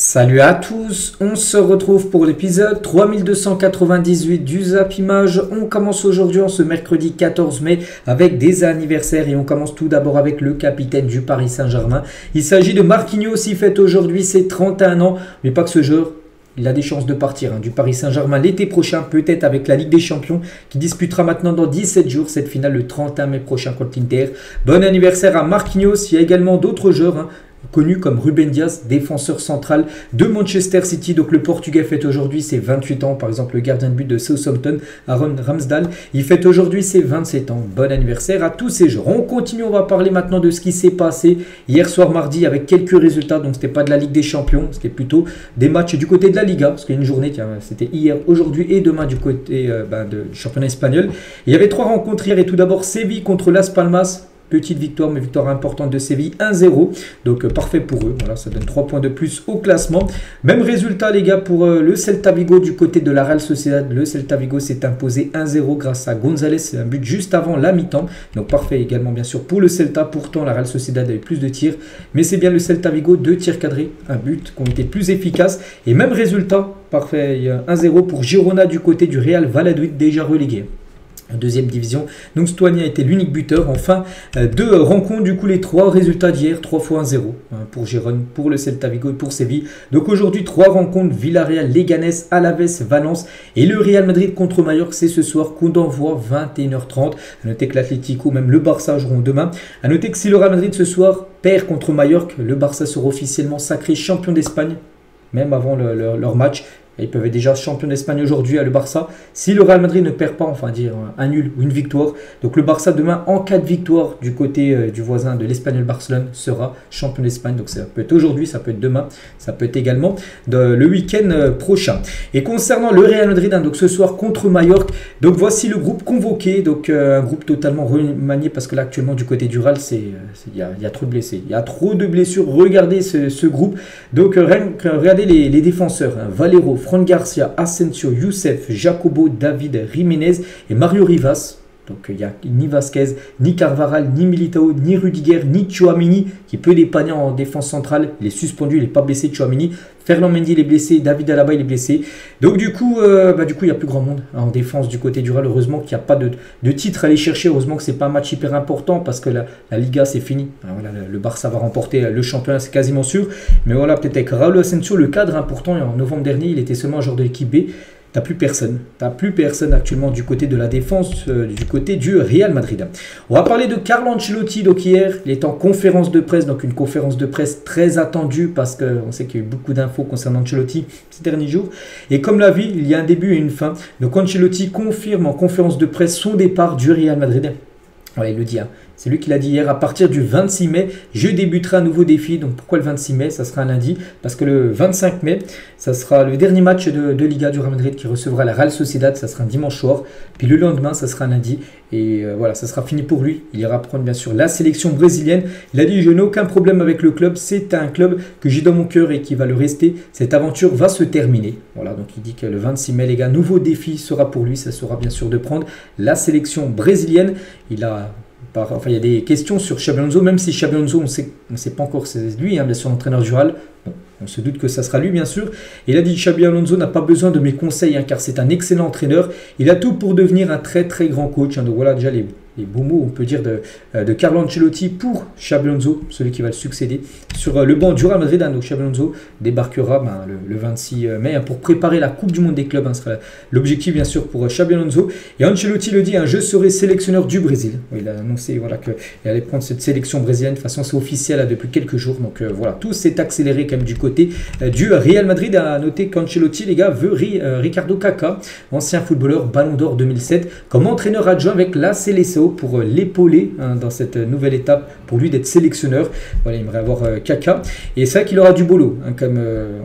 Salut à tous, on se retrouve pour l'épisode 3298 du Zap Image. On commence aujourd'hui en ce mercredi 14 mai avec des anniversaires et on commence tout d'abord avec le capitaine du Paris Saint-Germain. Il s'agit de Marquinhos, il fête aujourd'hui ses 31 ans, mais pas que ce joueur. Il a des chances de partir du Paris Saint-Germain l'été prochain, peut-être avec la Ligue des Champions qui disputera maintenant dans 17 jours cette finale le 31 mai prochain contre l'Inter. Bon anniversaire à Marquinhos, il y a également d'autres joueurs connu comme Ruben Dias, défenseur central de Manchester City. Donc le Portugais fête aujourd'hui ses 28 ans. Par exemple, le gardien de but de Southampton, Aaron Ramsdale, il fête aujourd'hui ses 27 ans. Bon anniversaire à tous ces joueurs. On continue, on va parler maintenant de ce qui s'est passé hier soir mardi avec quelques résultats. Donc c'était pas de la Ligue des Champions, c'était plutôt des matchs du côté de la Liga. Parce qu'il y a une journée, c'était hier, aujourd'hui et demain du côté du championnat espagnol. Il y avait 3 rencontres hier et tout d'abord Séville contre Las Palmas. Petite victoire, mais victoire importante de Séville, 1-0. Donc parfait pour eux. Voilà, ça donne 3 points de plus au classement. Même résultat, les gars, pour le Celta Vigo du côté de la Real Sociedad. Le Celta Vigo s'est imposé 1-0 grâce à González. C'est un but juste avant la mi-temps. Donc parfait également, bien sûr, pour le Celta. Pourtant, la Real Sociedad avait plus de tirs. Mais c'est bien le Celta Vigo, 2 tirs cadrés. Un but qui ont été plus efficaces. Et même résultat, parfait, 1-0 pour Girona du côté du Real Valladolid, déjà relégué. Deuxième division, donc Stuani a été l'unique buteur. Enfin, 2 rencontres, du coup les 3 résultats d'hier, 3 fois 1-0 pour Girona, pour le Celta Vigo et pour Séville. Donc aujourd'hui 3 rencontres, Villarreal, Leganés, Alaves, Valence et le Real Madrid contre Mallorca, c'est ce soir, coup d'envoi 21h30. A noter que l'Atlético, même le Barça joueront demain. A noter que si le Real Madrid ce soir perd contre Mallorca, le Barça sera officiellement sacré champion d'Espagne, même avant leur match. Ils peuvent être déjà champions d'Espagne aujourd'hui à le Barça. Si le Real Madrid ne perd pas, enfin dire un nul ou une victoire, donc le Barça demain en cas de victoire du côté du voisin de l'Espagnol Barcelone sera champion d'Espagne. Donc ça peut être aujourd'hui, ça peut être demain, ça peut être également le week-end prochain. Et concernant le Real Madrid, donc ce soir contre Mallorca, donc voici le groupe convoqué, donc un groupe totalement remanié parce que là actuellement du côté du Real, il y a trop de blessés, il y a trop de blessures. Regardez ce groupe, donc regardez les défenseurs, Valero, Fran Garcia, Asensio, Youssef, Jacobo, David, Jiménez et Mario Rivas. Donc il n'y a ni Vasquez, ni Carvajal, ni Militao, ni Rudiger, ni Tchouaméni qui peut dépanner en défense centrale. Il est suspendu, il n'est pas blessé Tchouaméni. Fernand Mendy il est blessé, David Alaba il est blessé. Donc du coup il n'y a plus grand monde en défense du côté du Real. Heureusement qu'il n'y a pas de titre à aller chercher. Heureusement que ce n'est pas un match hyper important parce que la Liga c'est fini. Alors, voilà, le Barça va remporter le championnat, c'est quasiment sûr. Mais voilà, peut-être avec Raúl Asensio, le cadre important, en novembre dernier, il était seulement un joueur de l'équipe B. T'as plus personne actuellement du côté de la défense, du côté du Real Madrid. On va parler de Carlo Ancelotti. Donc hier, il est en conférence de presse, donc une conférence de presse très attendue parce qu'on sait qu'il y a eu beaucoup d'infos concernant Ancelotti ces derniers jours. Et comme la vie, il y a un début et une fin. Donc Ancelotti confirme en conférence de presse son départ du Real Madrid. Voilà, il le dit, c'est lui qui l'a dit hier, à partir du 26 mai, je débuterai un nouveau défi. Donc pourquoi le 26 mai? Ça sera un lundi, parce que le 25 mai, ça sera le dernier match de Liga du Real Madrid qui recevra la Real Sociedad, ça sera un dimanche soir. Puis le lendemain, ça sera un lundi. Et voilà, ça sera fini pour lui. Il ira prendre bien sûr la sélection brésilienne. Il a dit, je n'ai aucun problème avec le club, c'est un club que j'ai dans mon cœur et qui va le rester. Cette aventure va se terminer. Voilà, donc il dit que le 26 mai, les gars, nouveau défi sera pour lui. Ça sera bien sûr de prendre la sélection brésilienne. Il y a des questions sur Xabi Alonso, même si Xabi Alonso, on ne sait pas encore, c'est lui, bien sûr, l'entraîneur du Real. Bon, on se doute que ça sera lui, bien sûr. Et il a dit Xabi Alonso n'a pas besoin de mes conseils, car c'est un excellent entraîneur. Il a tout pour devenir un très très grand coach. Donc voilà déjà les beaux mots, on peut dire, de Carlo Ancelotti pour Xabi Alonso, celui qui va le succéder sur le banc du Real Madrid. Donc Xabi Alonso débarquera le 26 mai pour préparer la Coupe du Monde des clubs. Ce sera l'objectif, bien sûr, pour Xabi Alonso. Et Ancelotti le dit, je serai sélectionneur du Brésil. Il a annoncé qu'il allait prendre cette sélection brésilienne. De toute façon, c'est officiel depuis quelques jours. Donc voilà, tout s'est accéléré quand même du côté du Real Madrid. À noter qu'Ancelotti, les gars, veut Ricardo Kaká, ancien footballeur, Ballon d'Or 2007, comme entraîneur adjoint avec la Seleção pour l'épauler dans cette nouvelle étape, pour lui d'être sélectionneur. Voilà, il aimerait avoir Kaká. Et c'est vrai qu'il aura du boulot, comme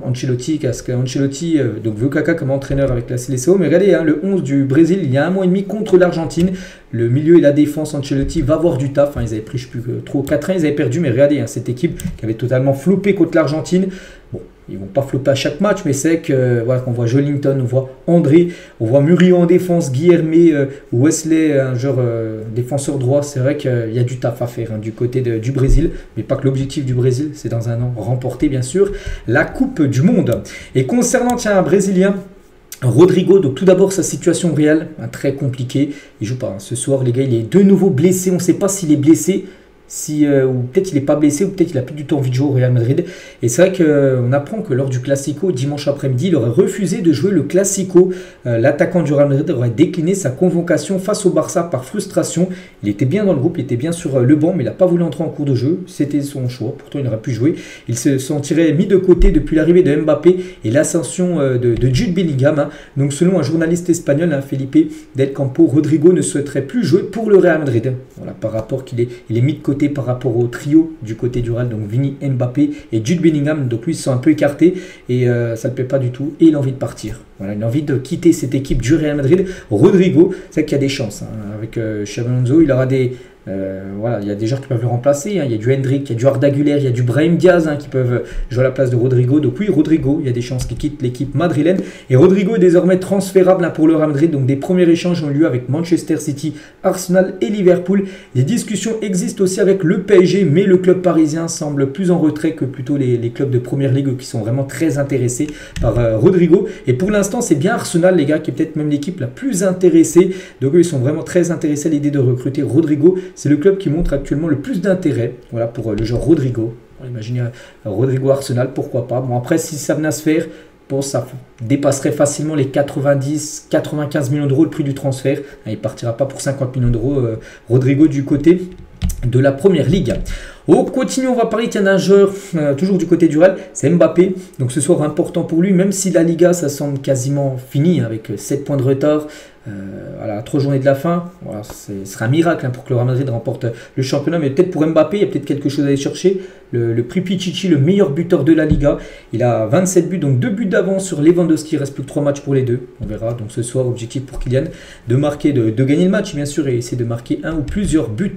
Ancelotti, parce qu'Ancelotti veut Kaká comme entraîneur avec la Seleção. Mais regardez, le 11 du Brésil, il y a 1 mois et demi contre l'Argentine. Le milieu et la défense, Ancelotti va avoir du taf. Ils avaient pris, je ne sais plus, 3 ou 4 ans, ils avaient perdu. Mais regardez, cette équipe qui avait totalement floppé contre l'Argentine. Bon, ils vont pas flopper à chaque match, mais c'est que voilà, qu'on voit Joelinton, on voit André, on voit Murillo en défense, Guilherme, Wesley, un genre défenseur droit. C'est vrai qu'il y a du taf à faire du côté du Brésil, mais pas que l'objectif du Brésil, c'est dans un an remporter bien sûr la Coupe du Monde. Et concernant un Brésilien, Rodrigo, donc tout d'abord sa situation réelle, très compliquée, il joue pas ce soir les gars, il est de nouveau blessé, on ne sait pas s'il est blessé. Ou peut-être il n'est pas blessé, ou peut-être il n'a plus du tout envie de jouer au Real Madrid. Et c'est vrai qu'on apprend que lors du Classico, dimanche après-midi, il aurait refusé de jouer le Classico. L'attaquant du Real Madrid aurait décliné sa convocation face au Barça par frustration. Il était bien dans le groupe, il était bien sur le banc, mais il n'a pas voulu entrer en cours de jeu. C'était son choix, pourtant il aurait pu jouer. Il se sentirait mis de côté depuis l'arrivée de Mbappé et l'ascension de Jude Bellingham. Donc selon un journaliste espagnol, Felipe Del Campo, Rodrigo ne souhaiterait plus jouer pour le Real Madrid. Voilà, par rapport qu'il est mis de côté par rapport au trio du côté du Real, donc Vini, Mbappé et Jude Bellingham. Donc lui, ils sont un peu écartés et ça ne le plaît pas du tout et il a envie de partir. Voilà, il a envie de quitter cette équipe du Real Madrid. Rodrigo, c'est vrai qu'il y a des chances. Avec Xabi Alonso, il aura des... voilà, il y a des joueurs qui peuvent le remplacer. Il y a du Hendrick, il y a du Arda Güler, il y a du Brahim Diaz qui peuvent jouer à la place de Rodrigo. Donc oui, Rodrigo, il y a des chances qu'il quitte l'équipe madrilène. Et Rodrigo est désormais transférable pour le Real Madrid. Donc des premiers échanges ont eu lieu avec Manchester City, Arsenal et Liverpool. Des discussions existent aussi avec le PSG, mais le club parisien semble plus en retrait que plutôt les clubs de Première Ligue qui sont vraiment très intéressés par Rodrigo. Et pour l'instant, c'est bien Arsenal, les gars, qui est peut-être même l'équipe la plus intéressée. Donc eux, ils sont vraiment très intéressés à l'idée de recruter Rodrigo. C'est le club qui montre actuellement le plus d'intérêt pour le joueur Rodrigo. Imaginez Rodrigo Arsenal, pourquoi pas. Bon, après, si ça venait à se faire, ça dépasserait facilement les 90-95 millions d'euros le prix du transfert. Il ne partira pas pour 50 millions d'euros, Rodrigo, du côté de la Première Ligue. On continue, on va parler d'un joueur toujours du côté du Real, c'est Mbappé. Donc ce soir important pour lui, même si la Liga ça semble quasiment fini avec 7 points de retard. À 3 journées de la fin, voilà, ce sera un miracle pour que le Real Madrid remporte le championnat, mais peut-être pour Mbappé, il y a peut-être quelque chose à aller chercher. Le prix Pichichi, le meilleur buteur de la Liga, il a 27 buts, donc 2 buts d'avance sur Lewandowski, il reste plus que 3 matchs pour les deux, on verra. Donc ce soir, objectif pour Kylian de marquer, de gagner le match bien sûr, et essayer de marquer un ou plusieurs buts.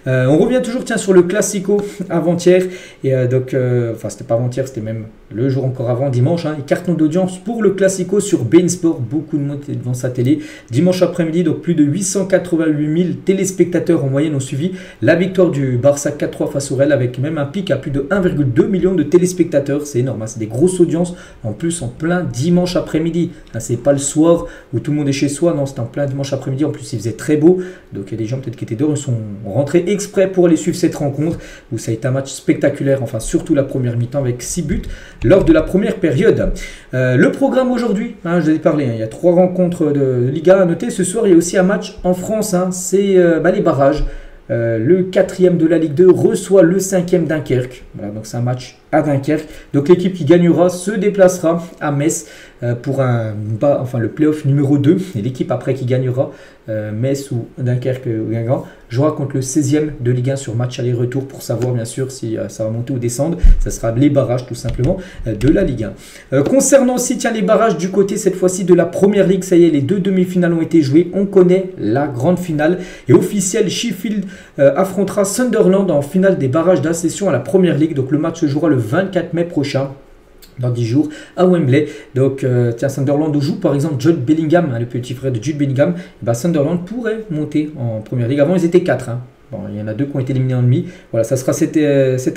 On revient toujours sur le Classico avant-hier, et enfin c'était pas avant-hier, c'était même le jour encore avant, dimanche, et carton d'audience pour le Classico sur beIN Sport, beaucoup de monde était devant sa télé. Dimanche après-midi, donc plus de 888 000 téléspectateurs en moyenne ont suivi la victoire du Barça 4-3 face au Real, avec même un pic à plus de 1,2 million de téléspectateurs. C'est énorme, c'est des grosses audiences, en plus en plein dimanche après-midi. C'est pas le soir où tout le monde est chez soi, non, c'est en plein dimanche après-midi. En plus, il faisait très beau, donc il y a des gens peut-être qui étaient dehors, ils sont rentrés exprès pour aller suivre cette rencontre, où ça a été un match spectaculaire, enfin surtout la première mi-temps avec 6 buts lors de la première période. Le programme aujourd'hui, je vous ai parlé, il y a 3 rencontres de Liga à noter. Ce soir, il y a aussi un match en France, c'est les barrages. Le 4e de la Ligue 2 reçoit le 5e Dunkerque. Voilà, donc c'est un match à Dunkerque. Donc l'équipe qui gagnera se déplacera à Metz pour le playoff numéro 2. Et l'équipe après qui gagnera, Metz ou Dunkerque ou Guingamp, jouera contre le 16e de Ligue 1 sur match aller-retour pour savoir bien sûr si ça va monter ou descendre. Ça sera les barrages tout simplement de la Ligue 1. Concernant aussi les barrages du côté cette fois-ci de la Première Ligue, ça y est, les 2 demi-finales ont été jouées. On connaît la grande finale et officielle. Sheffield affrontera Sunderland en finale des barrages d'accession à la Première Ligue. Donc le match se jouera le 24 mai prochain, dans 10 jours, à Wembley. Donc, Sunderland où joue par exemple Jude Bellingham, le petit frère de Jude Bellingham. Sunderland pourrait monter en Première Ligue. Avant, ils étaient 4. Bon, il y en a 2 qui ont été éliminés en demi. Voilà, ça sera cette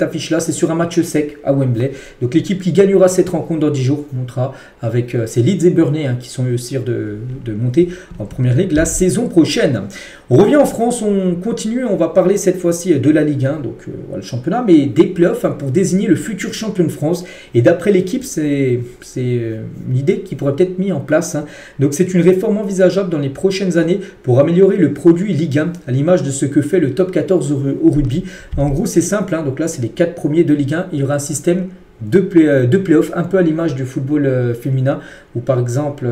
affiche-là. C'est sur un match sec à Wembley. Donc, l'équipe qui gagnera cette rencontre dans 10 jours montera avec ces Leeds et Burnley qui sont eux sûrs de monter en Première Ligue la saison prochaine. On revient en France, on continue. On va parler cette fois-ci de la Ligue 1, donc le championnat, mais des playoffs pour désigner le futur champion de France. Et d'après l'équipe, c'est une idée qui pourrait peut-être mise en place. Donc, c'est une réforme envisageable dans les prochaines années pour améliorer le produit Ligue 1 à l'image de ce que fait le top 14 au rugby. En gros, c'est simple, donc là, c'est les 4 premiers de Ligue 1. Il y aura un système de play-off, un peu à l'image du football féminin, où par exemple,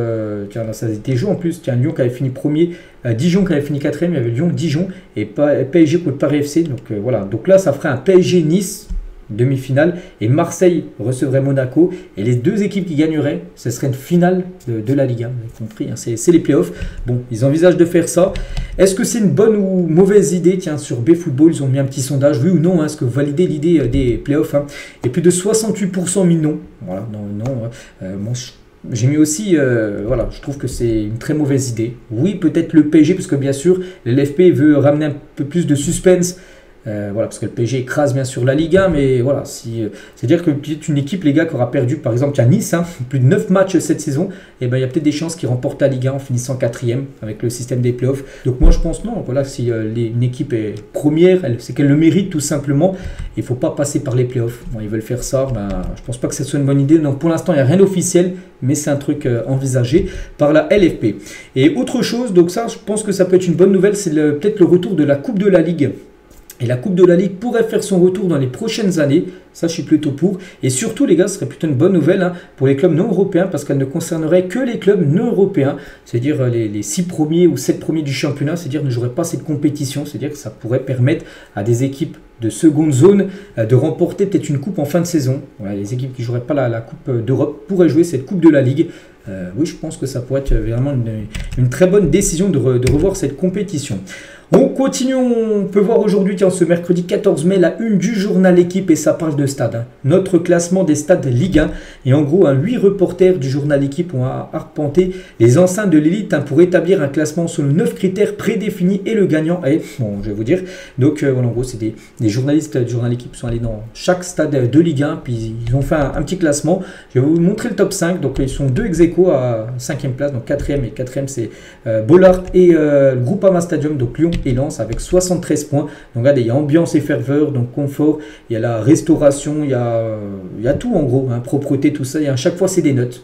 ça a été joué en plus, Lyon qui avait fini premier, Dijon qui avait fini 4e, il y avait Lyon-Dijon, et PSG contre Paris FC, donc voilà. Donc là, ça ferait un PSG-Nice, demi-finale, et Marseille recevrait Monaco, et les deux équipes qui gagneraient, ce serait une finale de la Liga, vous avez compris, hein, c'est les playoffs. Bon, ils envisagent de faire ça. Est-ce que c'est une bonne ou mauvaise idée? Tiens, sur BFootball, ils ont mis un petit sondage, oui ou non, hein, est-ce que vous validez l'idée des playoffs, hein, et plus de 68% mis non. Voilà, bon, j'ai mis aussi, voilà, je trouve que c'est une très mauvaise idée. Oui, peut-être le PSG, parce que bien sûr, l'LFP veut ramener un peu plus de suspense. Voilà, parce que le PSG écrase bien sûr la Ligue 1, mais voilà, c'est-à-dire que peut-être une équipe, les gars, qui aura perdu, par exemple, il y a Nice, hein, plus de 9 matchs cette saison, et ben il y a peut-être des chances qu'ils remportent la Ligue 1 en finissant 4e avec le système des playoffs. Donc moi je pense non, voilà, si une équipe est première, c'est qu'elle le mérite tout simplement, il ne faut pas passer par les playoffs. Bon, ils veulent faire ça, ben, je pense pas que ce soit une bonne idée, donc pour l'instant il n'y a rien d'officiel, mais c'est un truc envisagé par la LFP. Et autre chose, donc ça je pense que ça peut être une bonne nouvelle, c'est peut-être le retour de la Coupe de la Ligue. Et la Coupe de la Ligue pourrait faire son retour dans les prochaines années. Ça, je suis plutôt pour. Et surtout, les gars, ce serait plutôt une bonne nouvelle, hein, pour les clubs non européens, parce qu'elle ne concernerait que les clubs non européens. C'est-à-dire les 6 premiers ou 7 premiers du championnat. C'est-à-dire ne joueraient pas cette compétition. C'est-à-dire que ça pourrait permettre à des équipes de seconde zone de remporter peut-être une coupe en fin de saison. Voilà, les équipes qui ne joueraient pas la Coupe d'Europe pourraient jouer cette Coupe de la Ligue. Oui, je pense que ça pourrait être vraiment une très bonne décision de revoir cette compétition. On continue, on peut voir aujourd'hui, tiens, ce mercredi 14 mai, la une du journal Équipe, et ça parle de stade. Hein. Notre classement des stades Ligue 1. Et en gros, 8 reporters du journal Équipe ont arpenté les enceintes de l'élite, hein, pour établir un classement selon 9 critères prédéfinis, et le gagnant est, bon, je vais vous dire, donc voilà, en gros, c'est des journalistes du journal Équipe qui sont allés dans chaque stade de Ligue 1, puis ils ont fait un petit classement. Je vais vous montrer le top 5, donc ils sont 2 ex-aequo à 5e place, donc 4e et 4e c'est Bollard et le Groupama Stadium, donc Lyon et Lens avec 73 points. Donc regardez, il y a ambiance et ferveur, donc confort, il y a la restauration, il y a tout en gros, hein, propreté, tout ça, et à chaque fois c'est des notes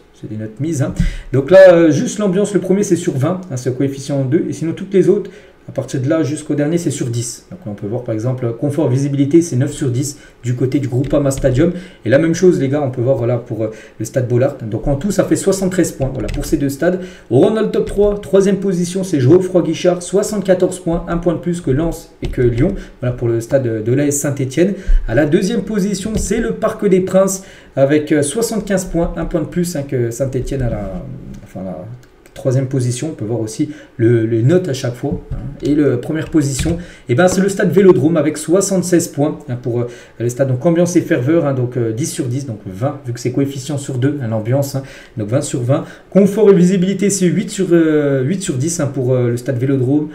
mises. Hein. Donc là, juste l'ambiance, le premier c'est sur 20, hein, c'est le coefficient 2, et sinon toutes les autres, à partir de là jusqu'au dernier, c'est sur 10. Donc là, on peut voir par exemple confort, visibilité, c'est 9 sur 10 du côté du Groupama Stadium. Et la même chose, les gars, on peut voir voilà, pour le stade Bollard. Donc en tout, ça fait 73 points voilà, pour ces deux stades. On rentre dans le top 3. Troisième position, c'est Geoffroy-Guichard, 74 points, 1 point de plus que Lens et que Lyon. Voilà pour le stade de l'AS Saint-Etienne. À la deuxième position, c'est le Parc des Princes avec 75 points, 1 point de plus, hein, que Saint-Etienne à la troisième position. On peut voir aussi les notes à chaque fois. Hein. Et la première position, ben, c'est le stade Vélodrome avec 76 points, hein, pour le stade. Donc ambiance et ferveur, hein, donc 10 sur 10, donc 20, vu que c'est coefficient sur 2, hein, l'ambiance, hein, donc 20 sur 20. Confort et visibilité, c'est 8 sur 10, hein, pour le stade Vélodrome.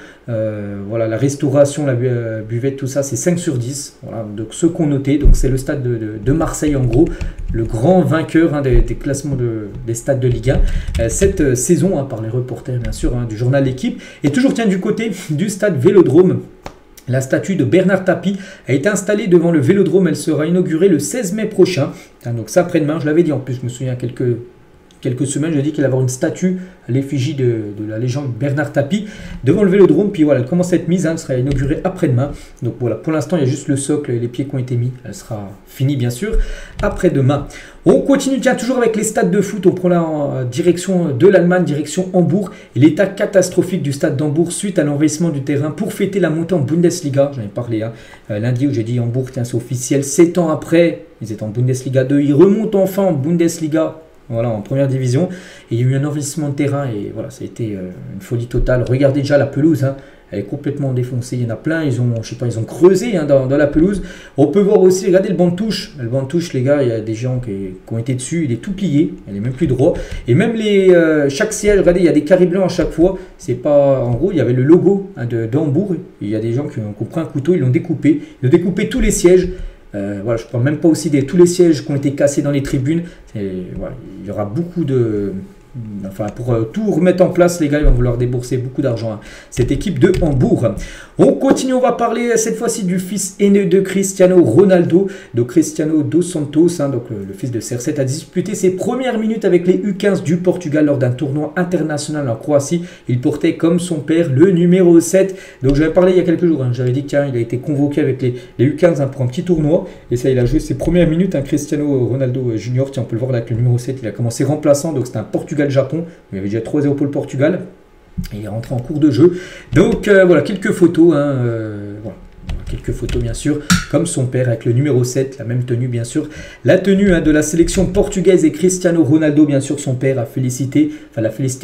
Voilà, la restauration, la buvette, tout ça, c'est 5 sur 10. Voilà, donc ceux qu'on noté, donc c'est le stade de Marseille en gros, le grand vainqueur, hein, des classements des stades de Ligue 1 cette saison, hein, par les reporters bien sûr, hein, du journal L'équipe. Et toujours tiens du côté du stade Vélodrome, la statue de Bernard Tapie a été installée devant le Vélodrome. Elle sera inaugurée le 16 mai prochain, hein, donc ça après-demain, je l'avais dit en plus, je me souviens quelques semaines, j'ai dit qu'il allait avoir une statue à l'effigie de la légende Bernard Tapie devant le Vélodrome. Puis voilà, elle commence à être mise, hein, elle sera inaugurée après-demain. Donc voilà, pour l'instant, il y a juste le socle et les pieds qui ont été mis. Elle sera finie, bien sûr, après-demain. On continue, tiens, toujours avec les stades de foot. On prend la direction de l'Allemagne, direction Hambourg. Et l'état catastrophique du stade d'Hambourg suite à l'envahissement du terrain pour fêter la montée en Bundesliga. J'en ai parlé lundi où j'ai dit Hambourg, tiens, c'est officiel. 7 ans après, ils étaient en Bundesliga 2. Ils remontent enfin en Bundesliga. Voilà, en première division. Et il y a eu un envahissement de terrain et voilà, ça a été une folie totale. Regardez déjà la pelouse, hein, elle est complètement défoncée. Il y en a plein, ils ont creusé, hein, dans la pelouse. On peut voir aussi, regardez le banc de touche. Le banc de touche, les gars, il y a des gens qui ont été dessus, il est tout plié, il n'est même plus droit. Et même chaque siège, regardez, il y a des carrés blancs à chaque fois. C'est pas, en gros, il y avait le logo, hein, de Hambourg. Il y a des gens qui ont pris un couteau, ils l'ont découpé. Ils ont découpé tous les sièges. Voilà, je ne parle même pas aussi de tous les sièges qui ont été cassés dans les tribunes. Voilà, il y aura beaucoup de... Enfin, pour tout remettre en place, les gars, ils vont vouloir débourser beaucoup d'argent, hein, cette équipe de Hambourg. On continue, on va parler cette fois-ci du fils aîné de Cristiano Ronaldo, de Cristiano dos Santos, hein, donc le fils de CR7, a disputé ses premières minutes avec les U15 du Portugal lors d'un tournoi international en Croatie. Il portait comme son père le numéro 7. Donc j'avais parlé il y a quelques jours, hein, j'avais dit qu'il a été convoqué avec les U15, hein, pour un petit tournoi. Et ça, il a joué ses premières minutes, hein, Cristiano Ronaldo Junior, tiens, on peut le voir là avec le numéro 7, il a commencé remplaçant, donc c'était un Portugal-Japon. Il y avait déjà 3-0 pour le Portugal. Et il est rentré en cours de jeu. Donc voilà, quelques photos. Hein, voilà. quelques photos bien sûr, comme son père avec le numéro 7, la même tenue bien sûr. La tenue de la sélection portugaise et Cristiano Ronaldo, bien sûr, son père l'a félicité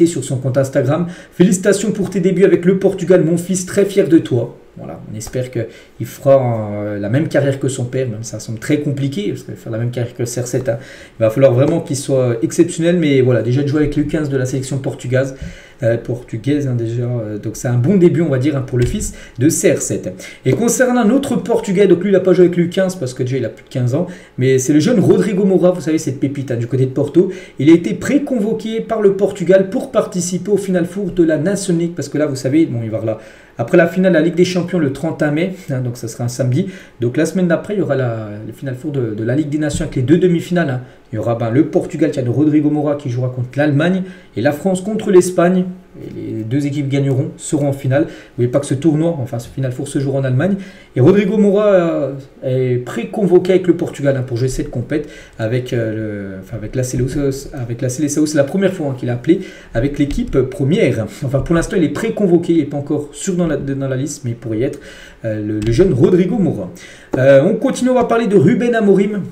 sur son compte Instagram. Félicitations pour tes débuts avec le Portugal, mon fils, très fier de toi. Voilà, on espère qu'il fera la même carrière que son père, même ça semble très compliqué, parce que faire la même carrière que CR7, il va falloir vraiment qu'il soit exceptionnel, mais voilà, déjà de jouer avec le 15 de la sélection portugaise, déjà, donc c'est un bon début, on va dire, pour le fils de CR7. Et concernant un autre Portugais, donc lui il n'a pas joué avec le 15 parce que déjà il a plus de 15 ans, mais c'est le jeune Rodrigo Moura, vous savez, cette pépite du côté de Porto. Il a été pré-convoqué par le Portugal pour participer au Final Four de la National League, parce que là, vous savez, bon, il va là. Après la finale de la Ligue des Champions le 31 mai, donc ça sera un samedi. Donc la semaine d'après, il y aura le Final Four de la Ligue des Nations avec les deux demi-finales. Il y aura le Portugal qui a de Rodrigo Moura qui jouera contre l'Allemagne et la France contre l'Espagne. Et les deux équipes gagneront, seront en finale. N'oubliez pas que ce tournoi, enfin ce Final Four se jouera en Allemagne. Et Rodrigo Moura est pré-convoqué avec le Portugal pour jouer cette compète avec la Seleção. C'est la première fois qu'il a appelé avec l'équipe première. Enfin pour l'instant il est pré-convoqué, il n'est pas encore sûr dans la liste, mais il pourrait y être le jeune Rodrigo Moura. On continue, on va parler de Ruben Amorim.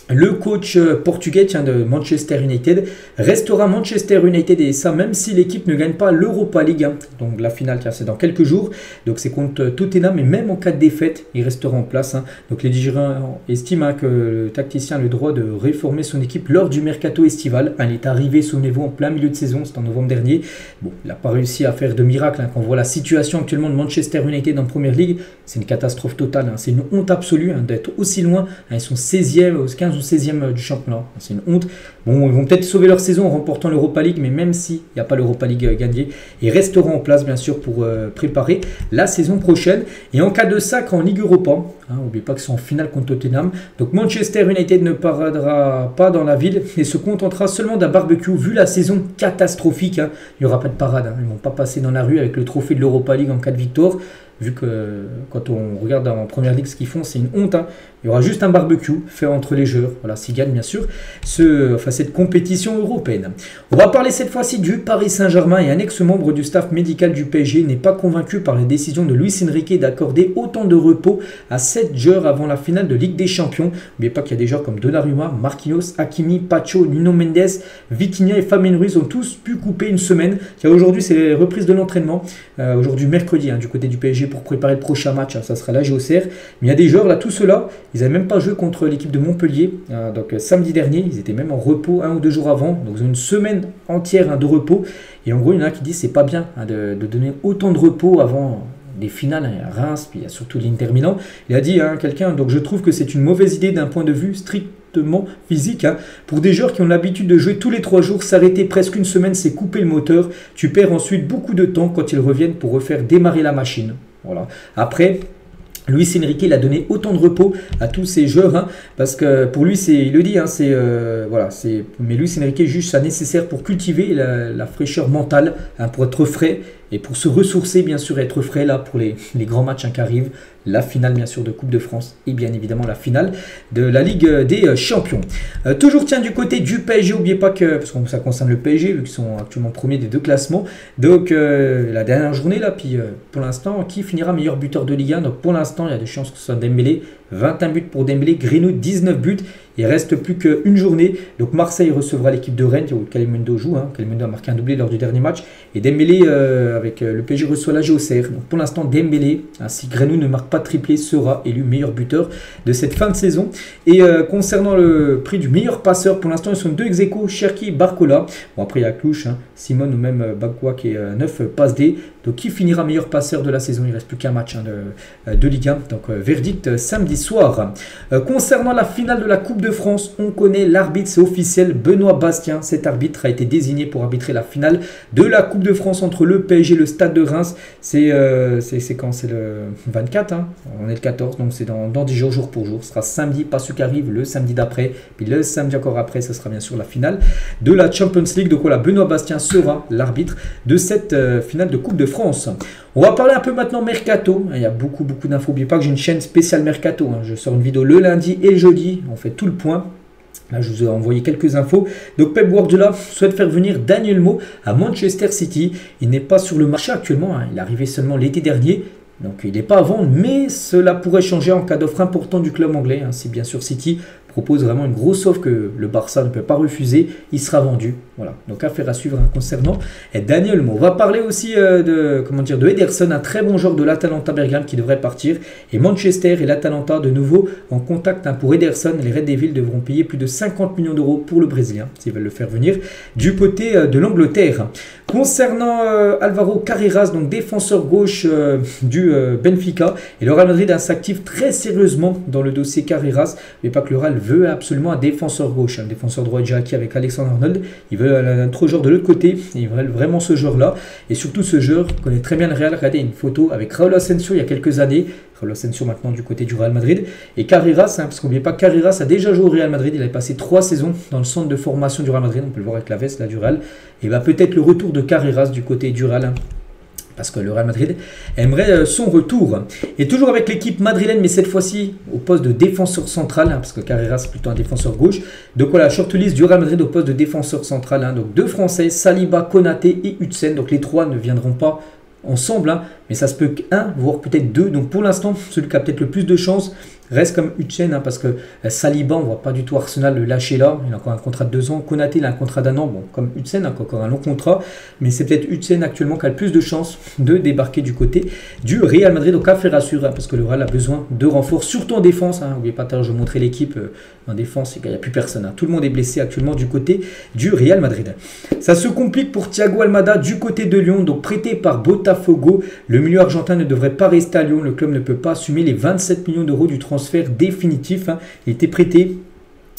Le coach portugais de Manchester United restera Manchester United, et ça même si l'équipe ne gagne pas l'Europa League. Donc la finale c'est dans quelques jours, donc c'est contre Tottenham, et même en cas de défaite il restera en place. Donc les dirigeants estiment que le tacticien a le droit de réformer son équipe lors du mercato estival. Il est arrivé, souvenez-vous, en plein milieu de saison, c'était en novembre dernier. Bon, il n'a pas réussi à faire de miracle. Quand on voit la situation actuellement de Manchester United en Première Ligue, c'est une catastrophe totale. C'est une honte absolue d'être aussi loin. Ils sont 16e, 15 ou 16e du championnat. C'est une honte. Bon, ils vont peut-être sauver leur saison en remportant l'Europa League, mais même s'il n'y a pas l'Europa League gagnée, ils resteront en place, bien sûr, pour préparer la saison prochaine. Et en cas de sacre en Ligue Europa, n'oubliez pas que c'est en finale contre Tottenham. Donc Manchester United ne paradera pas dans la ville et se contentera seulement d'un barbecue. Vu la saison catastrophique, il n'y aura pas de parade. Ils ne vont pas passer dans la rue avec le trophée de l'Europa League en cas de victoire. Vu que quand on regarde en Première Ligue ce qu'ils font, c'est une honte. Il y aura juste un barbecue fait entre les joueurs. Voilà, s'ils gagnent bien sûr cette compétition européenne. On va parler cette fois-ci du Paris Saint-Germain, et un ex-membre du staff médical du PSG n'est pas convaincu par la décision de Luis Enrique d'accorder autant de repos à 7 joueurs avant la finale de Ligue des Champions. N'oubliez pas qu'il y a des joueurs comme Donnarumma, Marquinhos, Hakimi, Pacho, Nuno Mendes, Vitinha et Fabien Ruiz ont tous pu couper une semaine. Aujourd'hui, c'est la reprise de l'entraînement. Aujourd'hui, mercredi, du côté du PSG pour préparer le prochain match. Ça sera la GOCR. Mais il y a des joueurs là, tous ceux-là, ils n'avaient même pas joué contre l'équipe de Montpellier. Donc samedi dernier, ils étaient même en repos 1 ou 2 jours avant. Donc ils ont une semaine entière de repos. Et en gros, il y en a qui disent c'est pas bien de donner autant de repos avant des finales. Il y a Reims, puis il y a surtout l'Inter Milan. Il a dit quelqu'un, donc je trouve que c'est une mauvaise idée d'un point de vue strictement physique. Pour des joueurs qui ont l'habitude de jouer tous les 3 jours, s'arrêter presque une semaine, c'est couper le moteur. Tu perds ensuite beaucoup de temps quand ils reviennent pour refaire démarrer la machine. Voilà. Après, Luis Enrique, il a donné autant de repos à tous ces joueurs, parce que pour lui, il le dit, mais Luis Enrique juge ça nécessaire pour cultiver la fraîcheur mentale, pour être frais et pour se ressourcer, bien sûr, être frais là pour les grands matchs qui arrivent. La finale, bien sûr, de Coupe de France et bien évidemment la finale de la Ligue des Champions. Toujours, du côté du PSG, n'oubliez pas que, parce que ça concerne le PSG, vu qu'ils sont actuellement premiers des 2 classements, donc la dernière journée, là, puis pour l'instant, qui finira meilleur buteur de Ligue 1? Donc pour l'instant, il y a des chances que ce soit Dembélé, 21 buts pour Dembélé, Greenwood 19 buts. Il ne reste plus qu'une journée. Donc Marseille recevra l'équipe de Rennes, où Kalimundo joue. Kalimundo a marqué un doublé lors du dernier match. Et Dembélé, avec le PSG, reçoit la GOCR. Donc pour l'instant, Dembélé, si Greenwood ne marque pas de triplé, sera élu meilleur buteur de cette fin de saison. Et concernant le prix du meilleur passeur, pour l'instant, ils sont 2 ex-aequo, Cherki et Barcola. Bon, après, il y a Clouche, Simone ou même Bagua qui est 9 passes D. Donc qui finira meilleur passeur de la saison? Il ne reste plus qu'un match de Ligue 1. Donc verdict samedi soir. Concernant la finale de la Coupe de France, on connaît l'arbitre, c'est officiel, Benoît Bastien. Cet arbitre a été désigné pour arbitrer la finale de la Coupe de France entre le PSG et le Stade de Reims. C'est quand? C'est le 24, on est le 14, donc c'est dans 10 jours, jour pour jour. Ce sera samedi, pas celui qui arrive, le samedi d'après. Puis le samedi encore après, ce sera bien sûr la finale de la Champions League. Donc voilà, Benoît Bastien sera l'arbitre de cette finale de Coupe de France. On va parler un peu maintenant mercato. Il y a beaucoup d'infos. N'oubliez pas que j'ai une chaîne spéciale mercato. Je sors une vidéo le lundi et le jeudi. On fait tout le point. Là, je vous ai envoyé quelques infos. Donc, Pep Guardiola souhaite faire venir Daniel Mo à Manchester City. Il n'est pas sur le marché actuellement. Il est arrivé seulement l'été dernier. Donc il n'est pas à vendre, mais cela pourrait changer en cas d'offre importante du club anglais. Si bien sûr City propose vraiment une grosse offre que le Barça ne peut pas refuser, il sera vendu. Voilà, donc affaire à suivre concernant Daniel Olmo. On va parler aussi de Ederson, un très bon joueur de l'Atalanta Bergame qui devrait partir. Et Manchester et l'Atalanta de nouveau en contact pour Ederson. Les Red Devils devront payer plus de 50 millions d'euros pour le Brésilien, s'ils veulent le faire venir, du côté de l'Angleterre. Concernant Alvaro Carreras, donc défenseur gauche du Benfica, et le Real Madrid s'active très sérieusement dans le dossier Carreras, mais pas que le Real veut absolument un défenseur gauche, un défenseur droit déjà acquis avec Alexander Arnold. Il veut un autre joueur de l'autre côté, il veut vraiment ce joueur-là, et surtout ce joueur connaît très bien le Real. Regardez une photo avec Raúl Asensio il y a quelques années, Raúl Asensio maintenant du côté du Real Madrid, et Carreras, parce qu'on n'oublie pas, Carreras a déjà joué au Real Madrid, il a passé 3 saisons dans le centre de formation du Real Madrid, on peut le voir avec la veste là du Real, et peut-être le retour de Carreras du côté du Real, parce que le Real Madrid aimerait son retour. Et toujours avec l'équipe madrilène, mais cette fois-ci au poste de défenseur central, parce que Carreras c'est plutôt un défenseur gauche. Donc voilà, shortlist du Real Madrid au poste de défenseur central. Donc 2 Français, Saliba, Konaté et Huijsen. Donc les 3 ne viendront pas ensemble, mais ça se peut qu'un, voire peut-être 2. Donc pour l'instant, celui qui a peut-être le plus de chance reste comme Huijsen, parce que Saliba, on ne voit pas du tout Arsenal le lâcher là. Il a encore un contrat de 2 ans. Konaté, il a un contrat d'1 an. Bon, comme Huijsen, encore un long contrat. Mais c'est peut-être Huijsen actuellement qui a le plus de chances de débarquer du côté du Real Madrid. Donc affaire à suivre, parce que le Real a besoin de renforts, surtout en défense. N'oubliez pas, je vais vous montrer l'équipe en défense. Il n'y a plus personne. Tout le monde est blessé actuellement du côté du Real Madrid. Ça se complique pour Thiago Almada du côté de Lyon. Donc prêté par Botafogo. Le milieu argentin ne devrait pas rester à Lyon. Le club ne peut pas assumer les 27 millions d'euros du transfert définitif. Il était prêté,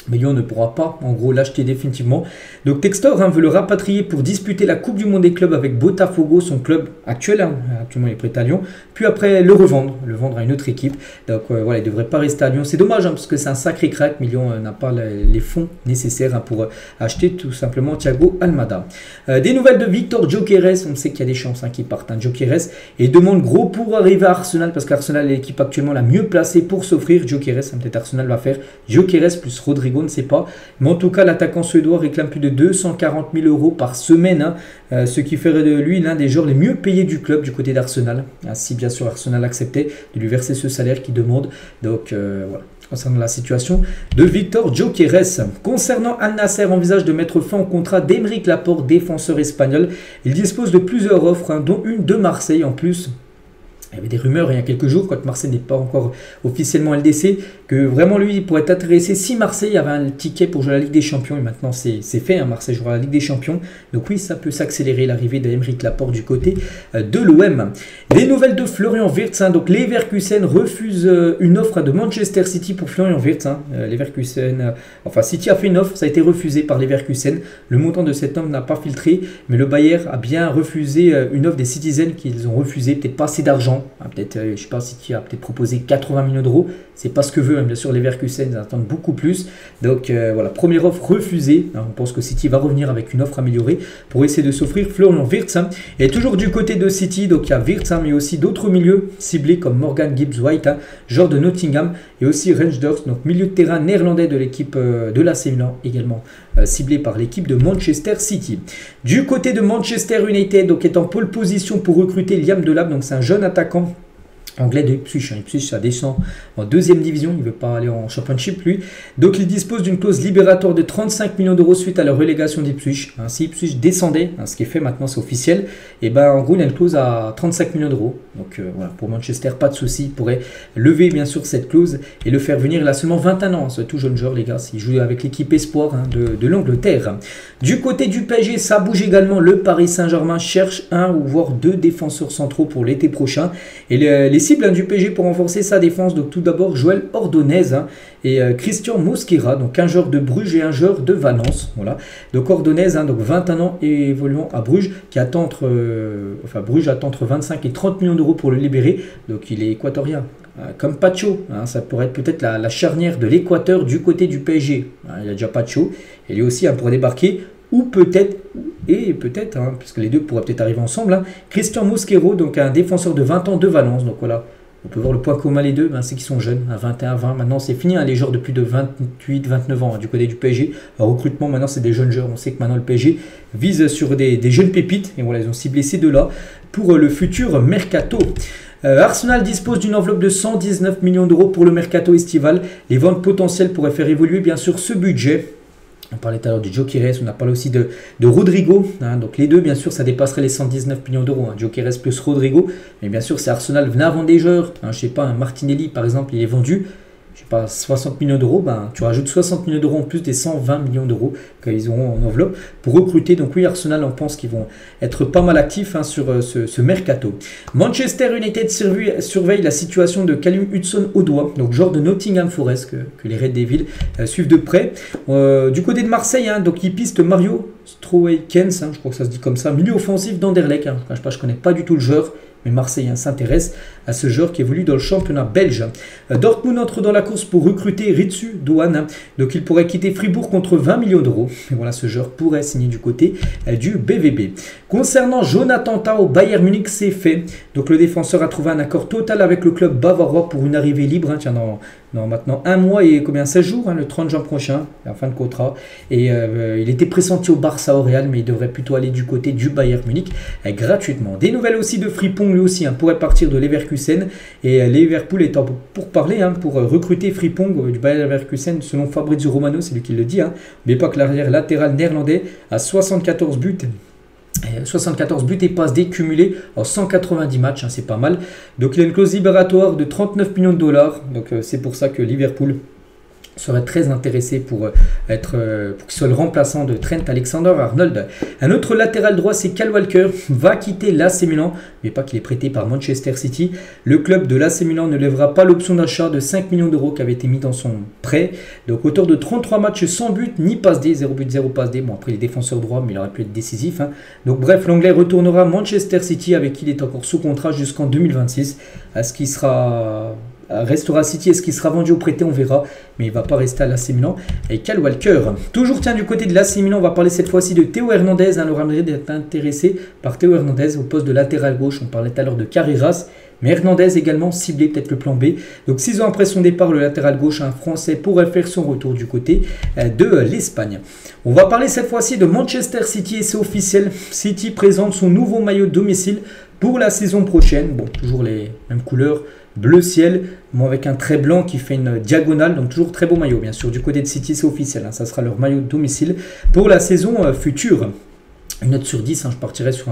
mais Lyon ne pourra pas en gros l'acheter définitivement. Donc Textor veut le rapatrier pour disputer la Coupe du Monde des clubs avec Botafogo, son club actuel. Actuellement il est prêté à Lyon. Puis après le vendre à une autre équipe. Donc voilà, il ne devrait pas rester à Lyon. C'est dommage, parce que c'est un sacré crack, mais Lyon n'a pas les fonds nécessaires pour acheter tout simplement Thiago Almada. Des nouvelles de Victor Gyökeres. On sait qu'il y a des chances qu'il parte. Gyökeres, et demande gros pour arriver à Arsenal, parce qu'Arsenal est l'équipe actuellement la mieux placée pour s'offrir Gyökeres. Peut-être Arsenal va faire Gyökeres plus Rodrigo, on ne sait pas. Mais en tout cas, l'attaquant suédois réclame plus de 240 000 euros par semaine, ce qui ferait de lui l'un des joueurs les mieux payés du club du côté d'Arsenal. Si bien sûr Arsenal acceptait de lui verser ce salaire qu'il demande. Donc voilà. Concernant la situation de Victor Gyökeres. Concernant Al Nasser, envisage de mettre fin au contrat d'Aymeric Laporte, défenseur espagnol. Il dispose de plusieurs offres, dont une de Marseille en plus. Il y avait des rumeurs il y a quelques jours, quand Marseille n'est pas encore officiellement LDC, que vraiment lui il pourrait être intéressé si Marseille avait un ticket pour jouer à la Ligue des Champions. Et maintenant c'est fait, Marseille jouera à la Ligue des Champions. Donc oui, ça peut s'accélérer l'arrivée d'Aymeric Laporte du côté de l'OM. Des nouvelles de Florian Wirtz. Donc Leverkusen refuse une offre de Manchester City pour Florian Wirtz. City a fait une offre, ça a été refusé par Leverkusen. Le montant de cette offre n'a pas filtré, mais le Bayern a bien refusé une offre des Citizens qu'ils ont refusé, peut-être pas assez d'argent. Peut-être, je sais pas, City a peut-être proposé 80 millions d'euros. C'est pas ce que veut, bien sûr, les Leverkusen, ils attendent beaucoup plus. Donc voilà, première offre refusée. On pense que City va revenir avec une offre améliorée pour essayer de s'offrir Florian Wirtz. Et toujours du côté de City, donc il y a Wirtz, mais aussi d'autres milieux ciblés comme Morgan Gibbs-White, joueur de Nottingham, et aussi Rangers, donc milieu de terrain néerlandais de l'équipe de l'AC Milan, également ciblé par l'équipe de Manchester City. Du côté de Manchester United, donc est en pole position pour recruter Liam Delap, donc c'est un jeune attaquant anglais de Ipswich. Ipswich, ça descend en 2e division. Il ne veut pas aller en Championship, lui. Donc, il dispose d'une clause libératoire de 35 millions d'euros suite à la relégation d'Ipswich. Si Ipswich descendait, ce qui est fait maintenant, c'est officiel, et en gros, il y a une clause à 35 millions d'euros. Donc, voilà, pour Manchester, pas de souci. Il pourrait lever, bien sûr, cette clause et le faire venir. Il a seulement 21 ans. C'est tout jeune joueur, les gars. Il joue avec l'équipe Espoir de l'Angleterre. Du côté du PSG, ça bouge également. Le Paris Saint-Germain cherche un ou voire 2 défenseurs centraux pour l'été prochain. Et les cibles du PSG pour renforcer sa défense, donc tout d'abord Joël Ordonez et Christian Mosquera, donc un joueur de Bruges et un joueur de Valence. Voilà. Donc Ordonez, donc 21 ans et évoluant à Bruges, qui attend Bruges attend entre 25 et 30 millions d'euros pour le libérer. Donc il est équatorien. Comme Pacho, ça pourrait être peut-être la charnière de l'Équateur du côté du PSG. Il y a déjà Pacho, et lui aussi pourrait débarquer. Ou peut-être, puisque les deux pourraient peut-être arriver ensemble, Christian Mosquera, donc un défenseur de 20 ans de Valence. Donc voilà, On peut voir le point commun les deux, c'est qu'ils sont jeunes, à 21, 20. Maintenant, c'est fini, les joueurs de plus de 28, 29 ans du côté du PSG. Recrutement, maintenant, c'est des jeunes joueurs. On sait que maintenant, le PSG vise sur des jeunes pépites. Et voilà, ils ont ciblé ces deux-là pour le futur mercato. Arsenal dispose d'une enveloppe de 119 millions d'euros pour le mercato estival. Les ventes potentielles pourraient faire évoluer, bien sûr, ce budget. On parlait tout à l'heure du Gyökeres, on a parlé aussi de Rodrigo. Donc les deux, bien sûr, ça dépasserait les 119 millions d'euros. Gyökeres plus Rodrigo. Mais bien sûr, si Arsenal venait à vendre des joueurs, je ne sais pas, un Martinelli par exemple, il est vendu, je sais pas, 60 millions d'euros, tu rajoutes 60 millions d'euros en plus des 120 millions d'euros qu'ils auront en enveloppe pour recruter. Donc oui, Arsenal, on pense qu'ils vont être pas mal actifs sur ce mercato. Manchester United surveille la situation de Callum Hudson-Odoi, donc joueur de Nottingham Forest que les Red Devils suivent de près. Du côté de Marseille, donc ils pistent Mario Stroheikens, je crois que ça se dit comme ça, milieu offensif d'Anderlecht. Je ne connais pas du tout le joueur. Mais Marseille s'intéresse à ce joueur qui évolue dans le championnat belge. Dortmund entre dans la course pour recruter Ritsu Doan. Donc il pourrait quitter Fribourg contre 20 millions d'euros. Et voilà, ce joueur pourrait signer du côté du BVB. Concernant Jonathan Tah au Bayern Munich, c'est fait. Donc le défenseur a trouvé un accord total avec le club bavarois pour une arrivée libre. Dans maintenant un mois et 16 jours, le 30 juin prochain, la fin de contrat. Et il était pressenti au Barça, au Real, mais il devrait plutôt aller du côté du Bayern Munich gratuitement. Des nouvelles aussi de Frimpong, lui aussi, pourrait partir de Leverkusen. Et Liverpool est pour parler, pour recruter Frimpong du Bayern Leverkusen, selon Fabrizio Romano, c'est lui qui le dit. N'oubliez pas que l'arrière latéral néerlandais a 74 buts et passes D cumulées en 190 matchs, c'est pas mal. Donc il a une clause libératoire de 39 millions de dollars. Donc c'est pour ça que Liverpool serait très intéressé pour qu'il soit le remplaçant de Trent Alexander-Arnold. Un autre latéral droit, c'est Kyle Walker, va quitter l'AC Milan, mais pas qu'il est prêté par Manchester City. Le club de l'AC Milan ne lèvera pas l'option d'achat de 5 millions d'euros qui avait été mis dans son prêt. Donc auteur de 33 matchs sans but, ni passe D, 0 but, 0 passe D. Bon, après il est défenseur droit, mais il aurait pu être décisif. Donc bref, l'Anglais retournera à Manchester City avec qui il est encore sous contrat jusqu'en 2026. Est-ce qu'il restera City, est-ce qu'il sera vendu ou prêté, on verra, mais il ne va pas rester à l'AC Milan. Et Kyle Walker, toujours du côté de l'AC Milan, on va parler cette fois-ci de Théo Hernandez. Le Real Madrid est intéressé par Théo Hernandez au poste de latéral gauche. On parlait tout à l'heure de Carreras, mais Hernandez également ciblé, peut-être le plan B. Donc 6 ans après son départ, le latéral gauche, un Français, pourrait faire son retour du côté de l'Espagne. On va parler cette fois-ci de Manchester City et c'est officiel. City présente son nouveau maillot de domicile pour la saison prochaine. Bon, toujours les mêmes couleurs. Bleu ciel, avec un trait blanc qui fait une diagonale, donc toujours très beau maillot, bien sûr, du côté de City, c'est officiel, ça sera leur maillot de domicile pour la saison future. Une note sur 10, je partirai sur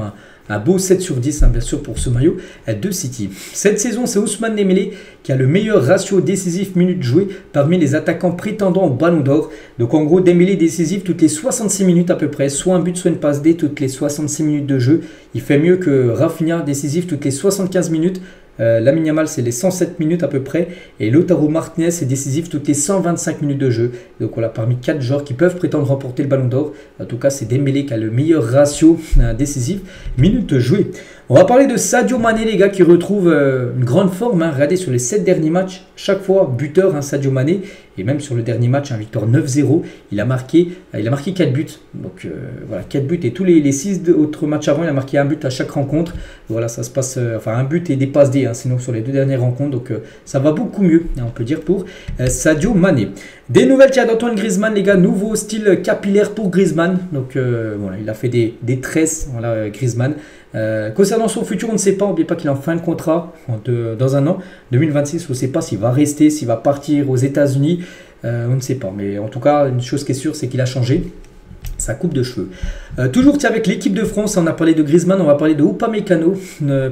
un beau 7 sur 10, bien sûr, pour ce maillot de City. Cette saison, c'est Ousmane Dembélé qui a le meilleur ratio décisif minutes jouées parmi les attaquants prétendants au Ballon d'Or. Donc en gros, Dembélé décisif toutes les 66 minutes à peu près, soit un but, soit une passe D toutes les 66 minutes de jeu. Il fait mieux que Rafinha décisif toutes les 75 minutes. Lamine Yamal, c'est les 107 minutes à peu près. Et Lautaro Martinez, c'est décisif toutes les 125 minutes de jeu. Donc voilà, parmi 4 joueurs qui peuvent prétendre remporter le Ballon d'Or. En tout cas, c'est Dembélé qui a le meilleur ratio décisif minutes jouées. On va parler de Sadio Mané, les gars, qui retrouve une grande forme. Regardez sur les 7 derniers matchs, chaque fois buteur, Sadio Mané. Et même sur le dernier match, victoire 9-0, il a marqué 4 buts. Donc voilà, 4 buts. Et tous les 6 autres matchs avant, il a marqué un but à chaque rencontre. Voilà, ça se passe, un but et des passes D, sinon sur les 2 dernières rencontres. Donc ça va beaucoup mieux, on peut dire, pour Sadio Mané. Des nouvelles d'Antoine Griezmann, les gars, nouveau style capillaire pour Griezmann. Donc voilà, il a fait des tresses, voilà, Griezmann. Concernant son futur, on ne sait pas. N'oubliez pas qu'il est en fin de contrat dans un an, 2026. On ne sait pas s'il va rester, s'il va partir aux États-Unis. On ne sait pas. Mais en tout cas, une chose qui est sûre, c'est qu'il a changé sa coupe de cheveux. Toujours avec l'équipe de France, on a parlé de Griezmann, on va parler de Upamecano.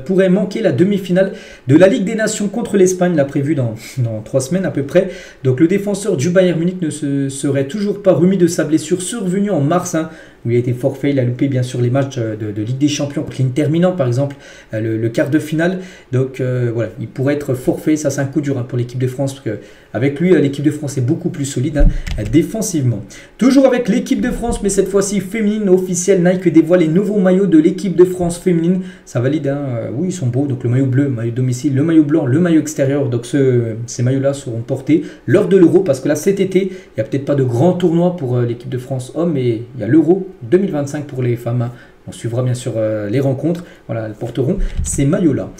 Pourrait manquer la demi-finale de la Ligue des Nations contre l'Espagne, l'a prévu dans 3 semaines à peu près. Donc le défenseur du Bayern Munich ne se serait toujours pas remis de sa blessure survenue en mars, où il a été forfait. Il a loupé bien sûr les matchs de Ligue des Champions contre l'Inter Milan par exemple, le quart de finale. Donc voilà, il pourrait être forfait. Ça c'est un coup dur pour l'équipe de France, parce qu'avec lui l'équipe de France est beaucoup plus solide défensivement. Toujours avec l'équipe de France, mais cette fois-ci féminine officielle, Nike dévoile les nouveaux maillots de l'équipe de France féminine. Ça valide, oui ils sont beaux. Donc le maillot bleu, maillot domicile, le maillot blanc, le maillot extérieur. Donc ces maillots-là seront portés lors de l'Euro, parce que là cet été, il n'y a peut-être pas de grand tournoi pour l'équipe de France hommes, mais il y a l'Euro 2025 pour les femmes. On suivra bien sûr les rencontres. Voilà, elles porteront ces maillots-là.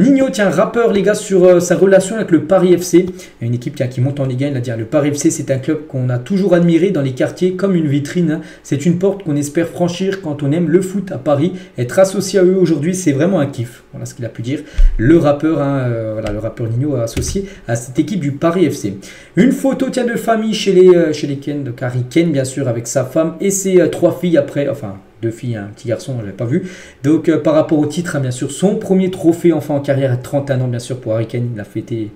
Nino, tiens, rappeur les gars sur sa relation avec le Paris FC. Une équipe qui monte en Ligue 1. Il a dit, le Paris FC, c'est un club qu'on a toujours admiré dans les quartiers comme une vitrine. Hein. C'est une porte qu'on espère franchir quand on aime le foot à Paris. Être associé à eux aujourd'hui, c'est vraiment un kiff. Voilà ce qu'il a pu dire. Le rappeur, hein, le rappeur Nino associé à cette équipe du Paris FC. Une photo tiens, de famille chez les Ken, de Harry Kane bien sûr, avec sa femme et ses 3 filles après, enfin 2 filles, un petit garçon, je ne l'ai pas vu. Donc par rapport au titre, hein, bien sûr, son premier trophée enfin en carrière à 31 ans bien sûr pour Harry Kane, il a fêté.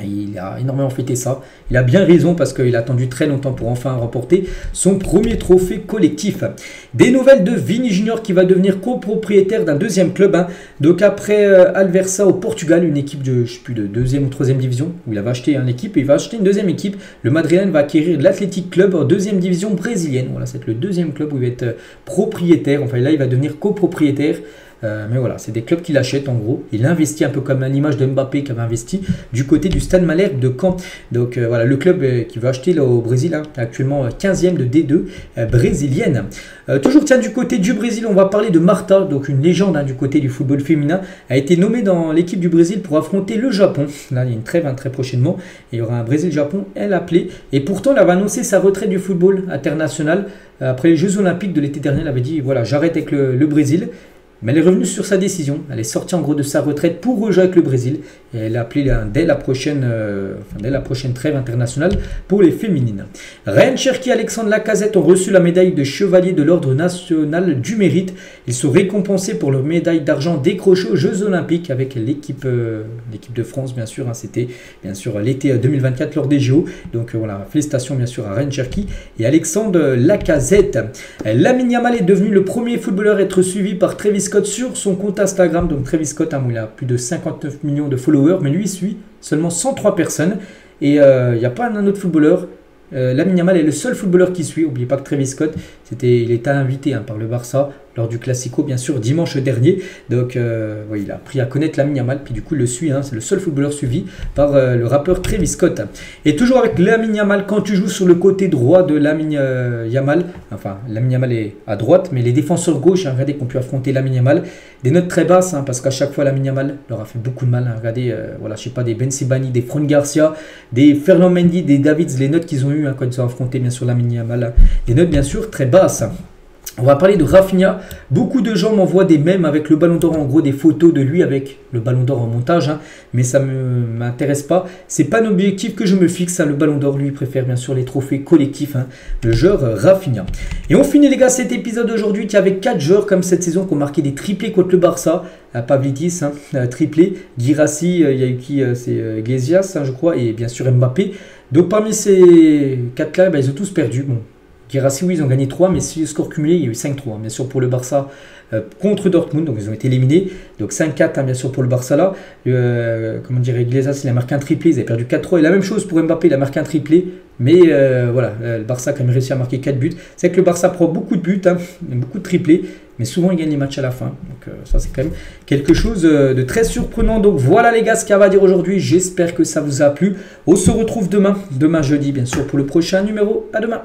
Il a énormément fêté ça. Il a bien raison parce qu'il a attendu très longtemps pour enfin remporter son premier trophée collectif. Des nouvelles de Vini Junior qui va devenir copropriétaire d'un deuxième club. Hein. Donc après Alversa au Portugal, une équipe de, je sais plus, de 2e ou 3e division, où il avait acheté une équipe et il va acheter une deuxième équipe. Le Madrilène va acquérir l'Athletic Club en 2e division brésilienne. Voilà, c'est le deuxième club où il va être propriétaire. Enfin là, il va devenir copropriétaire. Mais voilà, c'est des clubs qu'il achète en gros. Il investit un peu comme à l'image de Mbappé qui avait investi du côté du Stade Malherbe de Caen. Donc voilà, le club qui va acheter là, au Brésil, hein, actuellement 15e de D2 brésilienne. Toujours tiens, du côté du Brésil, on va parler de Marta, donc une légende hein, du côté du football féminin, a été nommée dans l'équipe du Brésil pour affronter le Japon. Là, il y a une trêve hein, très prochainement. Et il y aura un Brésil-Japon, elle a appelé. Et pourtant, elle va annoncer sa retraite du football international. Après les Jeux Olympiques de l'été dernier, elle avait dit voilà, j'arrête avec le Brésil. Mais elle est revenue sur sa décision. Elle est sortie en gros de sa retraite pour rejouer avec le Brésil. Et elle a appelé dès la prochaine trêve internationale pour les féminines. Ryan Cherki et Alexandre Lacazette ont reçu la médaille de chevalier de l'Ordre national du mérite. Ils sont récompensés pour leur médaille d'argent décrochée aux Jeux Olympiques avec l'équipe de France, bien sûr. Hein, c'était bien sûr l'été 2024 lors des JO. Donc voilà, félicitations bien sûr à Ryan Cherki et Alexandre Lacazette. Lamine Yamal est devenu le premier footballeur à être suivi par Travis Scott sur son compte Instagram. Donc Travis Scott, hein, il a plus de 59 millions de followers, mais lui il suit seulement 103 personnes. Et il n'y a pas un autre footballeur. Lamine Yamal est le seul footballeur qui suit. N'oubliez pas que Travis Scott, il était invité hein, par le Barça lors du Classico, bien sûr, dimanche dernier. Donc, il a appris à connaître Lamine Yamal, puis du coup, il le suit. Hein, c'est le seul footballeur suivi par le rappeur Travis Scott. Et toujours avec Lamine Yamal, quand tu joues sur le côté droit de Lamine Yamal, enfin, Lamine Yamal est à droite, mais les défenseurs gauches, hein, regardez, qu'on peut affronter Lamine Yamal, des notes très basses, hein, parce qu'à chaque fois, Lamine Yamal leur a fait beaucoup de mal. Hein, regardez, voilà, je sais pas, des Ben Sebaini, des Fran Garcia, des Ferland Mendy, des Davids, les notes qu'ils ont eues hein, quand ils ont affronté, bien sûr, Lamine Yamal, hein, des notes, bien sûr, très basses. On va parler de Rafinha. Beaucoup de gens m'envoient des mèmes avec le ballon d'or, en gros des photos de lui avec le ballon d'or en montage, hein, mais ça ne m'intéresse pas. C'est pas un objectif que je me fixe, hein, le ballon d'or. Lui, il préfère bien sûr les trophées collectifs, hein, le joueur Rafinha. Et on finit les gars cet épisode aujourd'hui qui avait 4 joueurs comme cette saison qui ont marqué des triplés contre le Barça. Pavlidis, hein, triplé. Guirassy, il y a eu qui c'est Iglesias, hein, je crois, et bien sûr Mbappé. Donc parmi ces 4-là, ils ont tous perdu. Bon. Guirassy, oui, ils ont gagné 3, mais si le score cumulé, il y a eu 5-3. Bien sûr, pour le Barça contre Dortmund, donc ils ont été éliminés. Donc 5-4, hein, bien sûr, pour le Barça là. Comment dire, Iglesias, il a marqué un triplé, ils avaient perdu 4-3. Et la même chose pour Mbappé, il a marqué un triplé. Mais voilà, le Barça a quand même réussi à marquer 4 buts. C'est que le Barça prend beaucoup de buts, hein, beaucoup de triplés. Mais souvent, il gagne les matchs à la fin. Donc ça, c'est quand même quelque chose de très surprenant. Donc voilà les gars, ce qu'il y a à dire aujourd'hui. J'espère que ça vous a plu. On se retrouve demain jeudi, bien sûr, pour le prochain numéro. À demain.